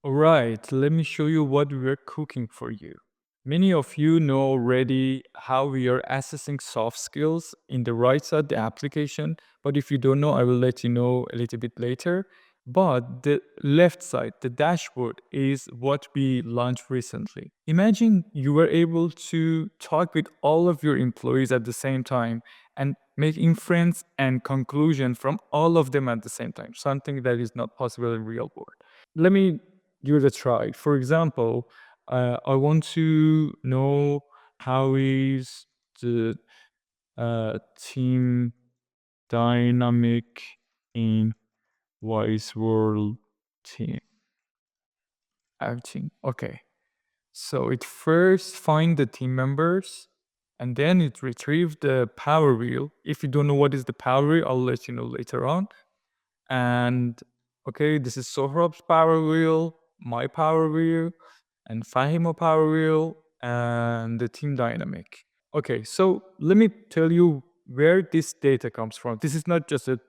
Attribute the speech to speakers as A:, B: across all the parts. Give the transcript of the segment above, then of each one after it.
A: Alright, let me show you what we're cooking for you. Many of you know already how we are assessing soft skills in the right side, the application. But if you don't know, I will let you know a little bit later. But the left side, the dashboard, is what we launched recently. Imagine you were able to talk with all of your employees at the same time and make inference and conclusion from all of them at the same time, something that is not possible in real world. Let me give it a try. For example, I want to know how is the team dynamic in WiseWorld team. Everything. Okay. So it first find the team members and then it retrieve the power wheel. If you don't know what is the power wheel, I'll let you know later on. And okay, this is Sohrab's power wheel, my power wheel, and Fahimo power wheel, and the team dynamic. Okay, so let me tell you where this data comes from. This is not just a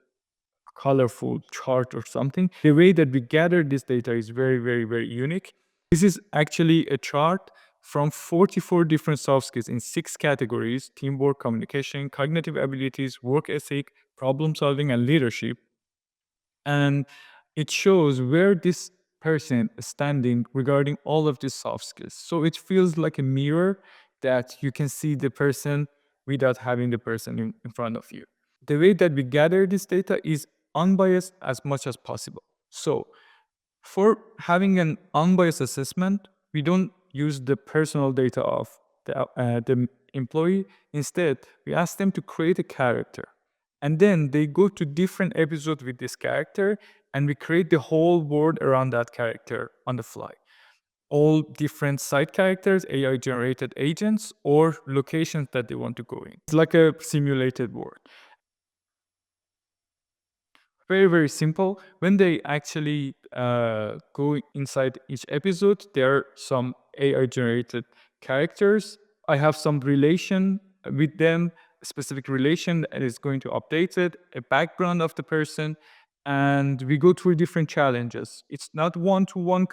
A: colorful chart or something. The way that we gather this data is very, very, very unique. This is actually a chart from 44 different soft skills in 6 categories: teamwork, communication, cognitive abilities, work ethic, problem solving, and leadership. And it shows where this person is standing regarding all of these soft skills. So it feels like a mirror that you can see the person without having the person in front of you. The way that we gather this data is unbiased as much as possible. So for having an unbiased assessment, we don't use the personal data of the employee. Instead, we ask them to create a character. And then they go to different episodes with this character, and we create the whole world around that character on the fly. All different side characters, AI generated agents, or locations that they want to go in. It's like a simulated world. Very, very simple. When they actually go inside each episode, there are some AI generated characters. I have some relation with them, a specific relation that is going to update it, a background of the person, and we go through different challenges. It's not one-to-one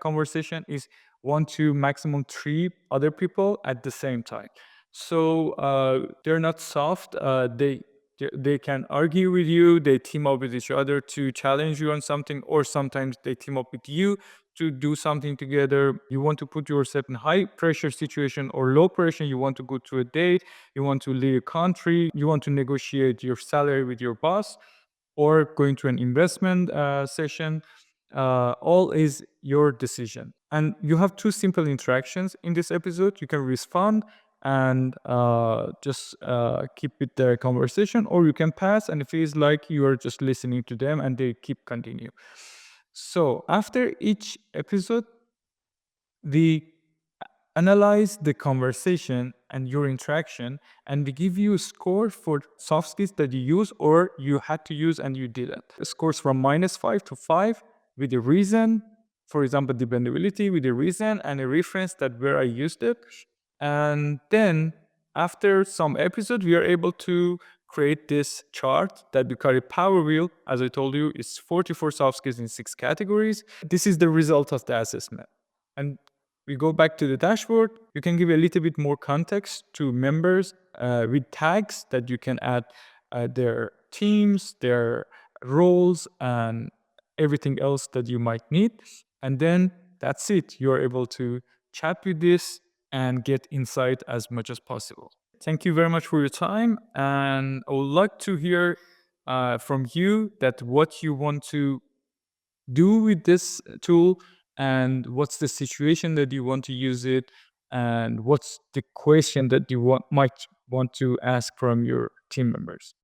A: conversation, it's one to maximum 3 other people at the same time. So they're not soft. They can argue with you, they team up with each other to challenge you on something, or sometimes they team up with you to do something together. You want to put yourself in high pressure situation or low pressure, you want to go to a date, you want to leave a country, you want to negotiate your salary with your boss, or going to an investment session. All is your decision. And you have 2 simple interactions in this episode. You can respond and just keep with the conversation, or you can pass and it feels like you are just listening to them and they keep continue. So after each episode, we analyze the conversation and your interaction, and we give you a score for soft skills that you use or you had to use and you didn't. Scores from -5 to 5 with a reason, for example, dependability with a reason and a reference that where I used it. And then after some episode, we are able to create this chart that we call it Power Wheel. As I told you, it's 44 soft skills in 6 categories. This is the result of the assessment. And we go back to the dashboard. You can give a little bit more context to members with tags that you can add their teams, their roles, and everything else that you might need. And then that's it. You're able to chat with this and get insight as much as possible. Thank you very much for your time. And I would like to hear from you that what you want to do with this tool, and what's the situation that you want to use it, and what's the question that you might want to ask from your team members.